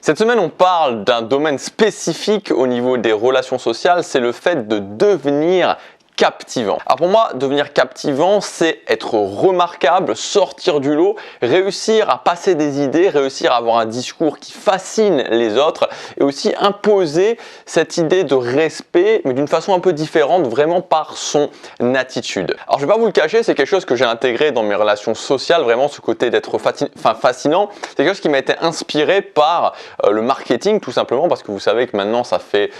Cette semaine, on parle d'un domaine spécifique au niveau des relations sociales, c'est le fait de devenir captivant. Alors pour moi, devenir captivant, c'est être remarquable, sortir du lot, réussir à passer des idées, réussir à avoir un discours qui fascine les autres et aussi imposer cette idée de respect, mais d'une façon un peu différente, vraiment par son attitude. Alors je vais pas vous le cacher, c'est quelque chose que j'ai intégré dans mes relations sociales, vraiment ce côté d'être fascinant. C'est quelque chose qui m'a été inspiré par le marketing, tout simplement, parce que vous savez que maintenant ça fait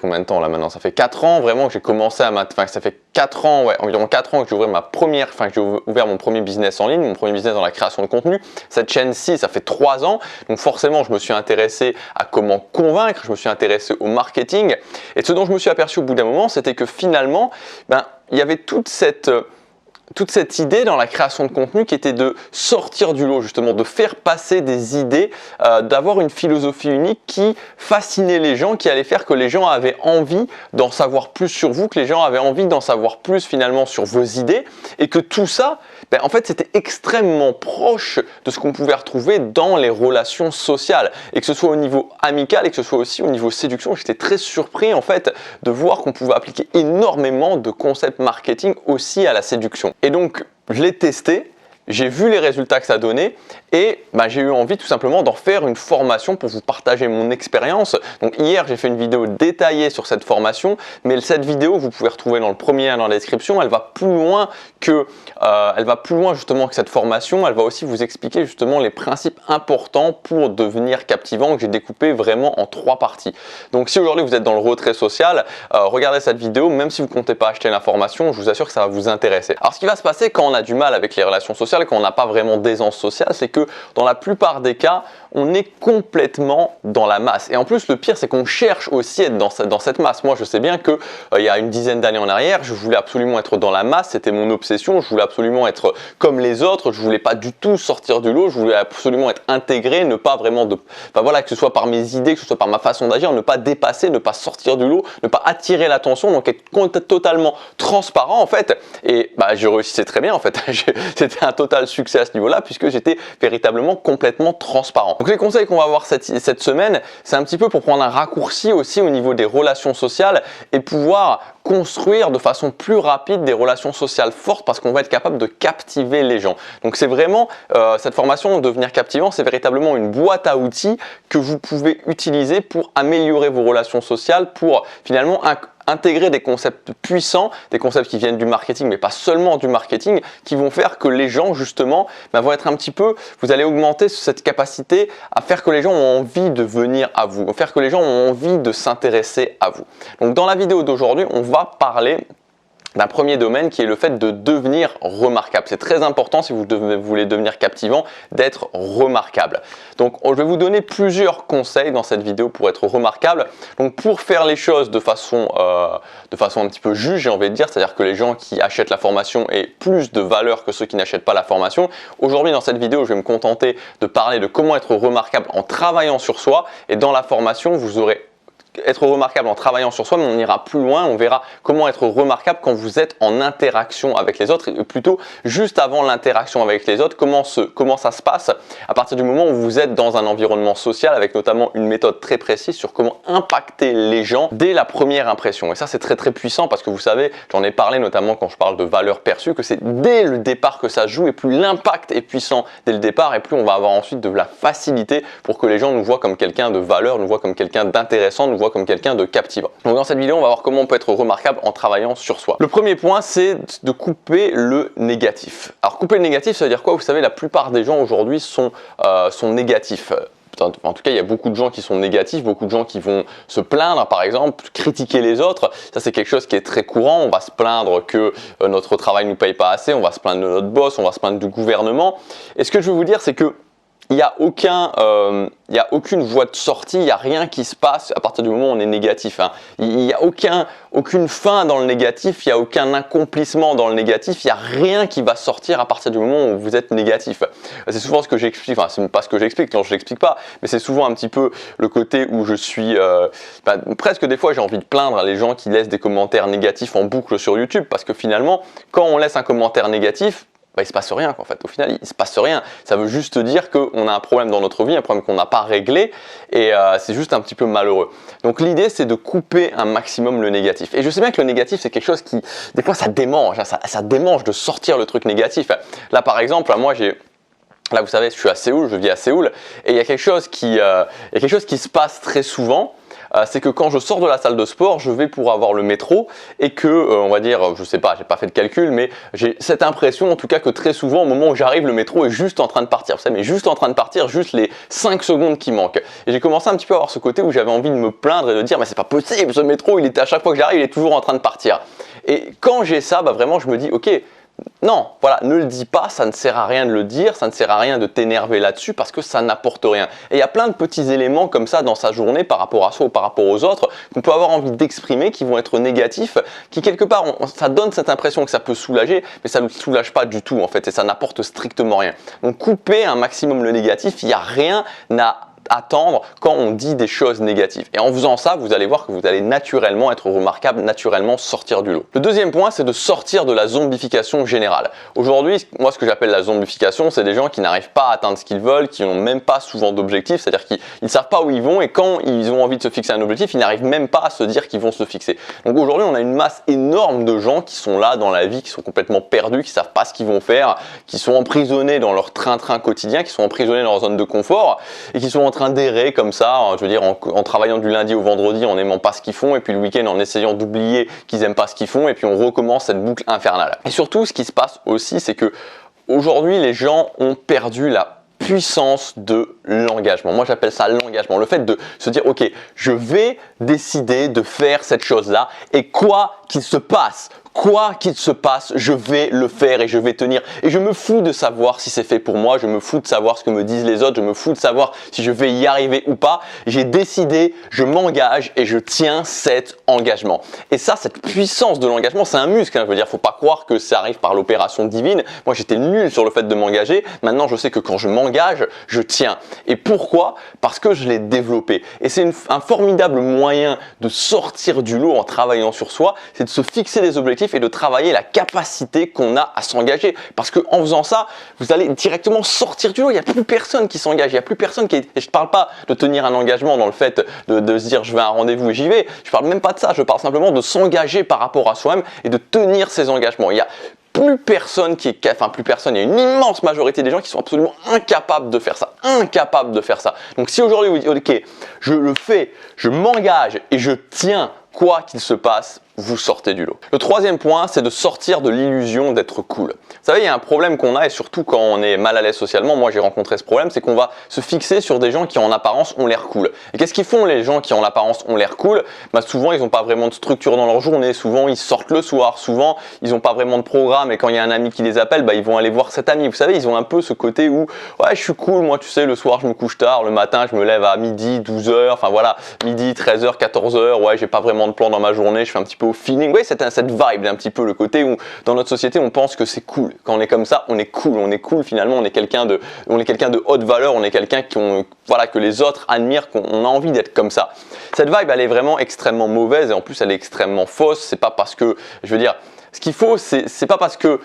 combien de temps là maintenant? Ça fait 4 ans vraiment que j'ai commencé ça fait 4 ans, environ 4 ans que j'ai ouvert mon premier business en ligne, mon premier business dans la création de contenu. Cette chaîne-ci, ça fait 3 ans. Donc forcément, je me suis intéressé à comment convaincre, je me suis intéressé au marketing. Et ce dont je me suis aperçu au bout d'un moment, c'était que finalement, il y avait toute cette idée dans la création de contenu qui était de sortir du lot, justement, de faire passer des idées, d'avoir une philosophie unique qui fascinait les gens, qui allait faire que les gens avaient envie d'en savoir plus sur vous, que les gens avaient envie d'en savoir plus finalement sur vos idées, et que tout ça, en fait, c'était extrêmement proche de ce qu'on pouvait retrouver dans les relations sociales, et que ce soit au niveau amical et que ce soit aussi au niveau séduction. J'étais très surpris en fait de voir qu'on pouvait appliquer énormément de concepts marketing aussi à la séduction. Et donc, je l'ai testé, j'ai vu les résultats que ça donnait et j'ai eu envie tout simplement d'en faire une formation pour vous partager mon expérience. Donc hier, j'ai fait une vidéo détaillée sur cette formation, mais cette vidéo, vous pouvez retrouver dans le premier lien dans la description. Elle va plus loin justement que cette formation. Elle va aussi vous expliquer justement les principes importants pour devenir captivant, que j'ai découpé vraiment en 3 parties. Donc si aujourd'hui vous êtes dans le retrait social, regardez cette vidéo, même si vous ne comptez pas acheter la formation, je vous assure que ça va vous intéresser. Alors ce qui va se passer quand on a du mal avec les relations sociales, quand on n'a pas vraiment d'aisance sociale, c'est que dans la plupart des cas, on est complètement dans la masse. Et en plus, le pire, c'est qu'on cherche aussi à être dans cette masse. Moi, je sais bien que il y a une dizaine d'années en arrière, je voulais absolument être dans la masse, c'était mon obsession, je voulais absolument être comme les autres, je voulais pas du tout sortir du lot, je voulais absolument être intégré, ne pas vraiment que ce soit par mes idées, que ce soit par ma façon d'agir, ne pas dépasser, ne pas sortir du lot, ne pas attirer l'attention, donc être totalement transparent en fait. Et je réussissais très bien en fait. C'était un total succès à ce niveau-là puisque j'étais véritablement complètement transparent. Donc les conseils qu'on va avoir cette semaine, c'est un petit peu pour prendre un raccourci aussi au niveau des relations sociales et pouvoir construire de façon plus rapide des relations sociales fortes parce qu'on va être capable de captiver les gens. Donc c'est vraiment, cette formation devenir captivant, c'est véritablement une boîte à outils que vous pouvez utiliser pour améliorer vos relations sociales, pour finalement intégrer des concepts puissants, des concepts qui viennent du marketing, mais pas seulement du marketing, qui vont faire que les gens, justement, vont être un petit peu, vous allez augmenter cette capacité à faire que les gens ont envie de venir à vous, faire que les gens ont envie de s'intéresser à vous. Donc dans la vidéo d'aujourd'hui, on va parler d'un premier domaine qui est le fait de devenir remarquable. C'est très important si vous voulez devenir captivant d'être remarquable. Donc je vais vous donner plusieurs conseils dans cette vidéo pour être remarquable. Donc pour faire les choses de façon un petit peu juste, j'ai envie de dire, c'est-à-dire que les gens qui achètent la formation aient plus de valeur que ceux qui n'achètent pas la formation. Aujourd'hui dans cette vidéo, je vais me contenter de parler de comment être remarquable en travaillant sur soi, et dans la formation, vous aurez être remarquable en travaillant sur soi, mais on ira plus loin, on verra comment être remarquable quand vous êtes en interaction avec les autres, et plutôt juste avant l'interaction avec les autres, comment ça se passe à partir du moment où vous êtes dans un environnement social, avec notamment une méthode très précise sur comment impacter les gens dès la première impression. Et ça, c'est très très puissant parce que vous savez, j'en ai parlé notamment quand je parle de valeur perçue, que c'est dès le départ que ça joue, et plus l'impact est puissant dès le départ, et plus on va avoir ensuite de la facilité pour que les gens nous voient comme quelqu'un de valeur, nous voient comme quelqu'un d'intéressant, nous voient comme quelqu'un de captivant. Donc dans cette vidéo, on va voir comment on peut être remarquable en travaillant sur soi. Le premier point, c'est de couper le négatif. Alors couper le négatif, ça veut dire quoi? Vous savez, la plupart des gens aujourd'hui sont négatifs. En tout cas, il y a beaucoup de gens qui sont négatifs, beaucoup de gens qui vont se plaindre, par exemple, critiquer les autres. Ça, c'est quelque chose qui est très courant. On va se plaindre que notre travail ne nous paye pas assez, on va se plaindre de notre boss, on va se plaindre du gouvernement. Et ce que je veux vous dire, c'est que il n'y a aucune voie de sortie, il n'y a rien qui se passe à partir du moment où on est négatif. Il n'y a aucune fin dans le négatif, il n'y a aucun accomplissement dans le négatif, il n'y a rien qui va sortir à partir du moment où vous êtes négatif. C'est souvent ce que j'explique, enfin c'est pas ce que j'explique, non je l'explique pas, mais c'est souvent un petit peu le côté où je suis, presque des fois j'ai envie de plaindre les gens qui laissent des commentaires négatifs en boucle sur YouTube, parce que finalement quand on laisse un commentaire négatif, il se passe rien, quoi, en fait. Au final, il se passe rien. Ça veut juste dire qu'on a un problème dans notre vie, un problème qu'on n'a pas réglé, et c'est juste un petit peu malheureux. Donc l'idée, c'est de couper un maximum le négatif. Et je sais bien que le négatif, c'est quelque chose qui, des fois, ça démange, hein, ça démange de sortir le truc négatif. Là, par exemple, moi, là, vous savez, je suis à Séoul, je vis à Séoul, et il y a quelque chose qui se passe très souvent. C'est que quand je sors de la salle de sport, je vais pour avoir le métro et que, on va dire, je sais pas, j'ai pas fait de calcul, mais j'ai cette impression en tout cas que très souvent au moment où j'arrive, le métro est juste en train de partir. Vous savez, mais juste en train de partir, juste les 5 secondes qui manquent. Et j'ai commencé un petit peu à avoir ce côté où j'avais envie de me plaindre et de dire, mais c'est pas possible, ce métro, à chaque fois que j'arrive, il est toujours en train de partir. Et quand j'ai ça, vraiment, je me dis, ok, non, voilà, ne le dis pas, ça ne sert à rien de le dire, ça ne sert à rien de t'énerver là-dessus parce que ça n'apporte rien. Et il y a plein de petits éléments comme ça dans sa journée par rapport à soi ou par rapport aux autres qu'on peut avoir envie d'exprimer qui vont être négatifs, qui quelque part, ça donne cette impression que ça peut soulager, mais ça ne soulage pas du tout en fait et ça n'apporte strictement rien. Donc couper un maximum le négatif, il n'y a rien à attendre quand on dit des choses négatives. Et en faisant ça, vous allez voir que vous allez naturellement être remarquable, naturellement sortir du lot. Le deuxième point, c'est de sortir de la zombification générale. Aujourd'hui, moi, ce que j'appelle la zombification, c'est des gens qui n'arrivent pas à atteindre ce qu'ils veulent, qui n'ont même pas souvent d'objectif, c'est-à-dire qu'ils ne savent pas où ils vont et quand ils ont envie de se fixer un objectif, ils n'arrivent même pas à se dire qu'ils vont se fixer. Donc aujourd'hui, on a une masse énorme de gens qui sont là dans la vie, qui sont complètement perdus, qui ne savent pas ce qu'ils vont faire, qui sont emprisonnés dans leur train-train quotidien, qui sont emprisonnés dans leur zone de confort et qui sont en train d'errer comme ça, je veux dire en travaillant du lundi au vendredi, en n'aimant pas ce qu'ils font et puis le week-end en essayant d'oublier qu'ils n'aiment pas ce qu'ils font et puis on recommence cette boucle infernale. Et surtout, ce qui se passe aussi, c'est que aujourd'hui, les gens ont perdu la puissance de l'engagement. Moi, j'appelle ça l'engagement. Le fait de se dire, ok, je vais décider de faire cette chose-là et quoi qu'il se passe, je vais le faire et je vais tenir. Et je me fous de savoir si c'est fait pour moi, je me fous de savoir ce que me disent les autres, je me fous de savoir si je vais y arriver ou pas. J'ai décidé, je m'engage et je tiens cet engagement. Et ça, cette puissance de l'engagement, c'est un muscle. Hein. Je veux dire, faut pas croire que ça arrive par l'opération divine. Moi, j'étais nul sur le fait de m'engager. Maintenant, je sais que quand je m'engage, je tiens. Et pourquoi? Parce que je l'ai développé. Et c'est un formidable moyen de sortir du lot en travaillant sur soi, c'est de se fixer des objectifs et de travailler la capacité qu'on a à s'engager. Parce qu'en faisant ça, vous allez directement sortir du lot. Il n'y a plus personne qui s'engage. Il n'y a plus personne qui est... Et je ne parle pas de tenir un engagement dans le fait de se dire je vais à un rendez-vous et j'y vais. Je ne parle même pas de ça. Je parle simplement de s'engager par rapport à soi-même et de tenir ses engagements. Il y a plus personne qui est... Enfin, plus personne. Il y a une immense majorité des gens qui sont absolument incapables de faire ça. Incapables de faire ça. Donc si aujourd'hui vous dites ok, je le fais, je m'engage et je tiens quoi qu'il se passe, vous sortez du lot. Le troisième point, c'est de sortir de l'illusion d'être cool. Vous savez, il y a un problème qu'on a et surtout quand on est mal à l'aise socialement, moi j'ai rencontré ce problème, c'est qu'on va se fixer sur des gens qui en apparence ont l'air cool. Et qu'est-ce qu'ils font les gens qui en apparence ont l'air cool? Souvent ils n'ont pas vraiment de structure dans leur journée, souvent ils sortent le soir, souvent ils n'ont pas vraiment de programme et quand il y a un ami qui les appelle, ils vont aller voir cet ami. Vous savez, ils ont un peu ce côté où ouais je suis cool, moi tu sais le soir je me couche tard, le matin je me lève à midi, 12h, enfin voilà, midi, 13h, 14h, ouais j'ai pas vraiment de plan dans ma journée, je fais un petit peu au feeling. Oui, c'est cette vibe, un petit peu le côté où dans notre société on pense que c'est cool. Quand on est comme ça, on est cool finalement, on est quelqu'un de haute valeur, on est quelqu'un que les autres admirent, qu'on a envie d'être comme ça. Cette vibe, elle est vraiment extrêmement mauvaise et en plus elle est extrêmement fausse. C'est pas parce que, je veux dire, ce qu'il faut, c'est pas parce que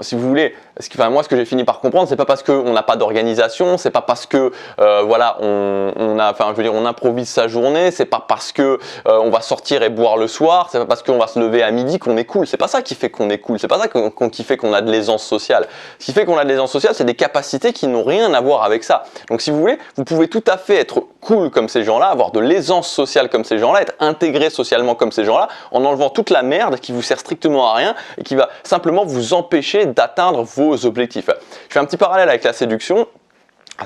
si vous voulez, moi ce que j'ai fini par comprendre, c'est pas parce qu'on n'a pas d'organisation, c'est pas parce que on improvise sa journée, c'est pas parce que on va sortir et boire le soir, c'est pas parce qu'on va se lever à midi qu'on est cool. C'est pas ça qui fait qu'on est cool, c'est pas ça qui fait qu'on a de l'aisance sociale. Ce qui fait qu'on a de l'aisance sociale, c'est des capacités qui n'ont rien à voir avec ça. Donc si vous voulez, vous pouvez tout à fait être cool comme ces gens-là, avoir de l'aisance sociale comme ces gens-là, être intégré socialement comme ces gens-là, en enlevant toute la merde qui vous sert strictement à rien et qui va simplement vous empêcher d'atteindre vos objectifs. Je fais un petit parallèle avec la séduction.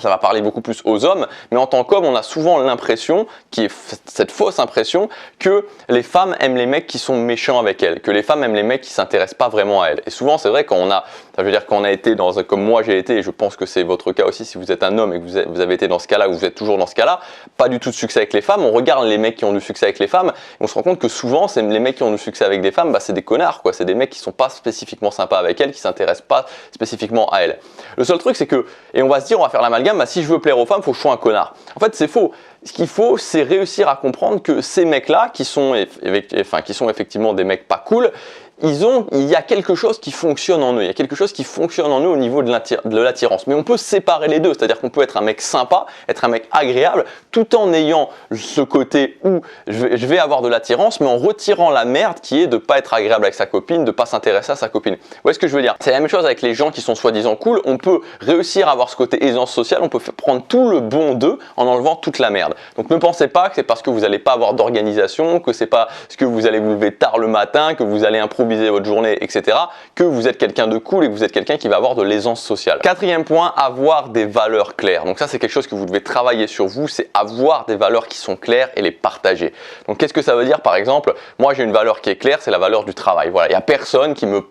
Ça va parler beaucoup plus aux hommes, mais en tant qu'homme, on a souvent l'impression, qui est cette fausse impression, que les femmes aiment les mecs qui sont méchants avec elles, que les femmes aiment les mecs qui s'intéressent pas vraiment à elles. Et souvent, c'est vrai quand on a été comme moi j'ai été, et je pense que c'est votre cas aussi si vous êtes un homme et que vous avez été dans ce cas-là ou vous êtes toujours dans ce cas-là, pas du tout de succès avec les femmes. On regarde les mecs qui ont du succès avec les femmes, et on se rend compte que souvent, c'est les mecs qui ont du succès avec des femmes, c'est des connards, quoi. C'est des mecs qui sont pas spécifiquement sympas avec elles, qui s'intéressent pas spécifiquement à elles. Le seul truc, c'est que, et on va se dire, on va faire l'amalgame, si je veux plaire aux femmes, il faut que je sois un connard. En fait, c'est faux. Ce qu'il faut, c'est réussir à comprendre que ces mecs-là, qui sont effectivement des mecs pas cool, il y a quelque chose qui fonctionne en eux, il y a quelque chose qui fonctionne en eux au niveau de l'attirance. Mais on peut séparer les deux, c'est-à-dire qu'on peut être un mec sympa, être un mec agréable, tout en ayant ce côté où je vais avoir de l'attirance, mais en retirant la merde qui est de pas être agréable avec sa copine, de pas s'intéresser à sa copine. Vous voyez ce que je veux dire? C'est la même chose avec les gens qui sont soi-disant cool. On peut réussir à avoir ce côté aisance sociale, on peut prendre tout le bon d'eux en enlevant toute la merde. Donc ne pensez pas que c'est parce que vous n'allez pas avoir d'organisation, que c'est pas parce que vous allez vous lever tard le matin, que vous allez improviser votre journée, etc., que vous êtes quelqu'un de cool et que vous êtes quelqu'un qui va avoir de l'aisance sociale. Quatrième point, avoir des valeurs claires. Donc ça, c'est quelque chose que vous devez travailler sur vous, c'est avoir des valeurs qui sont claires et les partager. Donc qu'est-ce que ça veut dire? Par exemple, moi j'ai une valeur qui est claire, c'est la valeur du travail. Voilà, il y a personne qui me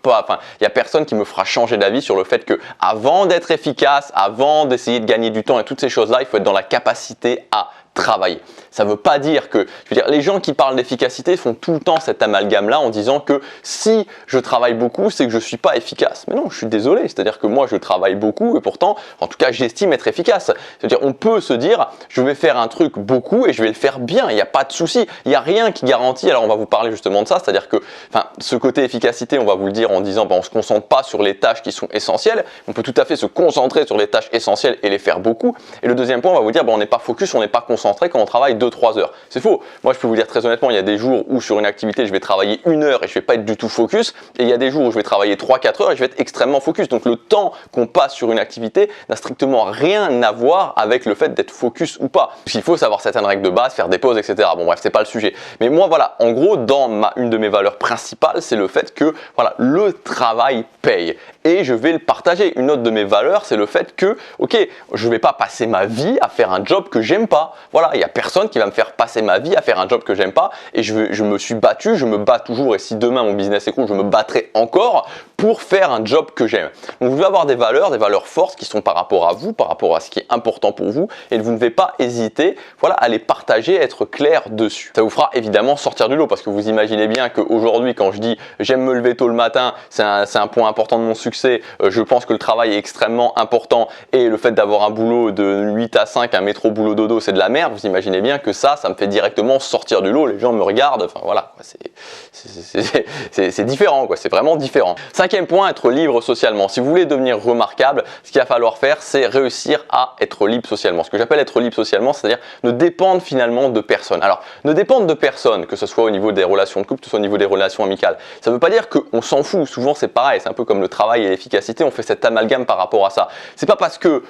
fera changer d'avis sur le fait que avant d'être efficace, avant d'essayer de gagner du temps et toutes ces choses-là, il faut être dans la capacité à travailler. Ça ne veut pas dire que, je veux dire, les gens qui parlent d'efficacité font tout le temps cet amalgame-là en disant que si je travaille beaucoup, c'est que je ne suis pas efficace. Mais non, je suis désolé, c'est-à-dire que moi je travaille beaucoup et pourtant, en tout cas, j'estime être efficace. C'est-à-dire, on peut se dire, je vais faire un truc beaucoup et je vais le faire bien, il n'y a pas de souci, il n'y a rien qui garantit. Alors on va vous parler justement de ça, c'est-à-dire que, ce côté efficacité, on va vous le dire en disant, on ne se concentre pas sur les tâches qui sont essentielles, on peut tout à fait se concentrer sur les tâches essentielles et les faire beaucoup. Et le deuxième point, on va vous dire, on n'est pas focus, on n'est pas concentré quand on travaille 2-3 heures. C'est faux. Moi, je peux vous dire très honnêtement, il y a des jours où sur une activité, je vais travailler 1 heure et je vais pas être du tout focus. Et il y a des jours où je vais travailler 3-4 heures et je vais être extrêmement focus. Donc, le temps qu'on passe sur une activité n'a strictement rien à voir avec le fait d'être focus ou pas. Il faut savoir certaines règles de base, faire des pauses, etc. Bon, bref, c'est pas le sujet. Mais moi, voilà, en gros, une de mes valeurs principales, c'est le fait que, voilà, le travail paye. Et je vais le partager. Une autre de mes valeurs, c'est le fait que, ok, je vais pas passer ma vie à faire un job que j'aime pas. Voilà, il y a personne qui va me faire passer ma vie à faire un job que j'aime pas. Et je me suis battu, je me bats toujours. Et si demain mon business s'écroule, je me battrai encore pour faire un job que j'aime. Donc vous devez avoir des valeurs fortes qui sont par rapport à vous, par rapport à ce qui est important pour vous. Et vous ne devez pas hésiter, voilà, à les partager, à être clair dessus. Ça vous fera évidemment sortir du lot parce que vous imaginez bien qu'aujourd'hui, quand je dis j'aime me lever tôt le matin, c'est un point important de mon succès. Je pense que le travail est extrêmement important et le fait d'avoir un boulot de 8 à 5, un métro boulot dodo, c'est de la merde. Vous imaginez bien que ça me fait directement sortir du lot. Les gens me regardent. Enfin voilà, c'est différent, quoi. C'est vraiment différent. Cinquième point, être libre socialement. Si vous voulez devenir remarquable, ce qu'il va falloir faire, c'est réussir à être libre socialement. Ce que j'appelle être libre socialement, c'est-à-dire ne dépendre finalement de personne. Alors, ne dépendre de personne, que ce soit au niveau des relations de couple, que ce soit au niveau des relations amicales. Ça ne veut pas dire qu'on s'en fout. Souvent, c'est pareil. C'est un peu comme le travail et l'efficacité. On fait cet amalgame par rapport à ça. C'est pas parce que,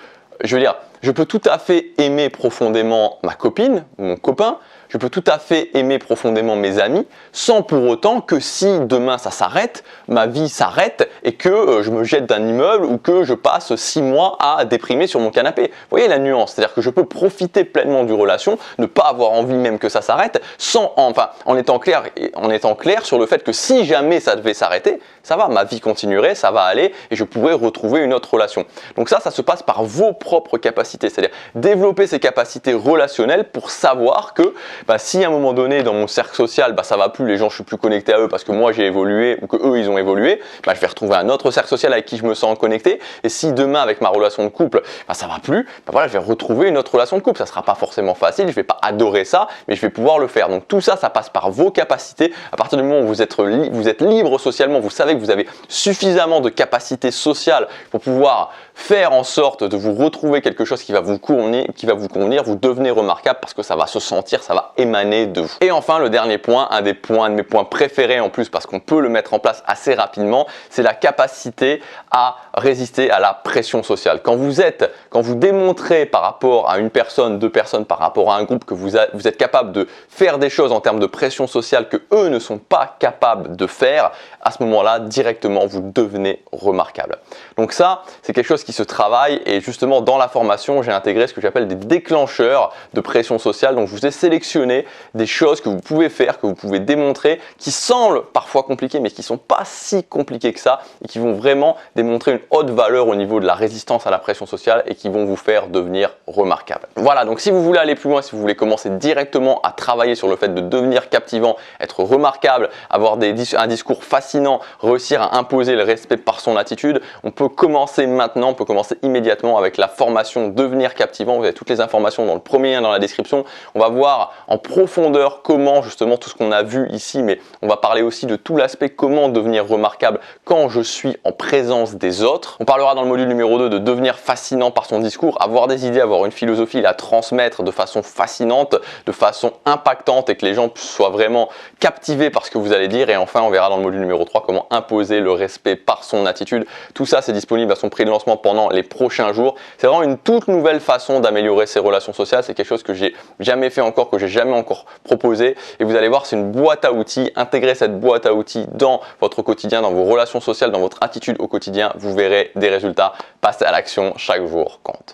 je veux dire, je peux tout à fait aimer profondément ma copine, mon copain, je peux tout à fait aimer profondément mes amis, sans pour autant que si demain ça s'arrête, ma vie s'arrête et que je me jette d'un immeuble ou que je passe 6 mois à déprimer sur mon canapé. Vous voyez la nuance, c'est-à-dire que je peux profiter pleinement d'une relation, ne pas avoir envie même que ça s'arrête, en étant clair sur le fait que si jamais ça devait s'arrêter, ça va, ma vie continuerait, ça va aller et je pourrais retrouver une autre relation. Donc ça se passe par vos propres capacités, c'est-à-dire développer ces capacités relationnelles pour savoir que si à un moment donné dans mon cercle social ça va plus, les gens je suis plus connecté à eux parce que moi j'ai évolué ou que eux ils ont évolué, je vais retrouver un autre cercle social avec qui je me sens connecté. Et si demain avec ma relation de couple ça va plus, voilà, je vais retrouver une autre relation de couple. Ça sera pas forcément facile, je vais pas adorer ça, mais je vais pouvoir le faire. Donc tout ça, ça passe par vos capacités. À partir du moment où vous êtes libre socialement, vous savez que vous avez suffisamment de capacités sociales pour pouvoir faire en sorte de vous retrouver quelque chose qui va vous convenir, vous devenez remarquable parce que ça va se sentir, ça va émaner de vous. Et enfin, le dernier point, un de mes points préférés en plus parce qu'on peut le mettre en place assez rapidement, c'est la capacité à résister à la pression sociale. Quand vous démontrez par rapport à une personne, 2 personnes, par rapport à un groupe que vous êtes capable de faire des choses en termes de pression sociale que eux ne sont pas capables de faire, à ce moment-là, directement, vous devenez remarquable. Donc ça, c'est quelque chose qui se travaille et justement dans la formation, j'ai intégré ce que j'appelle des déclencheurs de pression sociale. Donc je vous ai sélectionné des choses que vous pouvez faire, que vous pouvez démontrer, qui semblent parfois compliquées, mais qui ne sont pas si compliquées que ça et qui vont vraiment démontrer une haute valeur au niveau de la résistance à la pression sociale et qui vont vous faire devenir remarquable. Voilà, donc si vous voulez aller plus loin, si vous voulez commencer directement à travailler sur le fait de devenir captivant, être remarquable, avoir un discours fascinant, réussir à imposer le respect par son attitude, on peut commencer maintenant, on peut commencer immédiatement avec la formation de devenir captivant. Vous avez toutes les informations dans le premier lien dans la description. On va voir en profondeur comment justement tout ce qu'on a vu ici, mais on va parler aussi de tout l'aspect comment devenir remarquable quand je suis en présence des autres. On parlera dans le module numéro 2 de devenir fascinant par son discours, avoir des idées, avoir une philosophie, la transmettre de façon fascinante, de façon impactante et que les gens soient vraiment captivés par ce que vous allez dire. Et enfin, on verra dans le module numéro 3 comment imposer le respect par son attitude. Tout ça, c'est disponible à son prix de lancement pendant les prochains jours. C'est vraiment une toute nouvelle façon d'améliorer ses relations sociales. C'est quelque chose que j'ai jamais fait encore, que j'ai jamais encore proposé. Et vous allez voir, c'est une boîte à outils. Intégrez cette boîte à outils dans votre quotidien, dans vos relations sociales, dans votre attitude au quotidien. Vous verrez des résultats. Passez à l'action, chaque jour compte.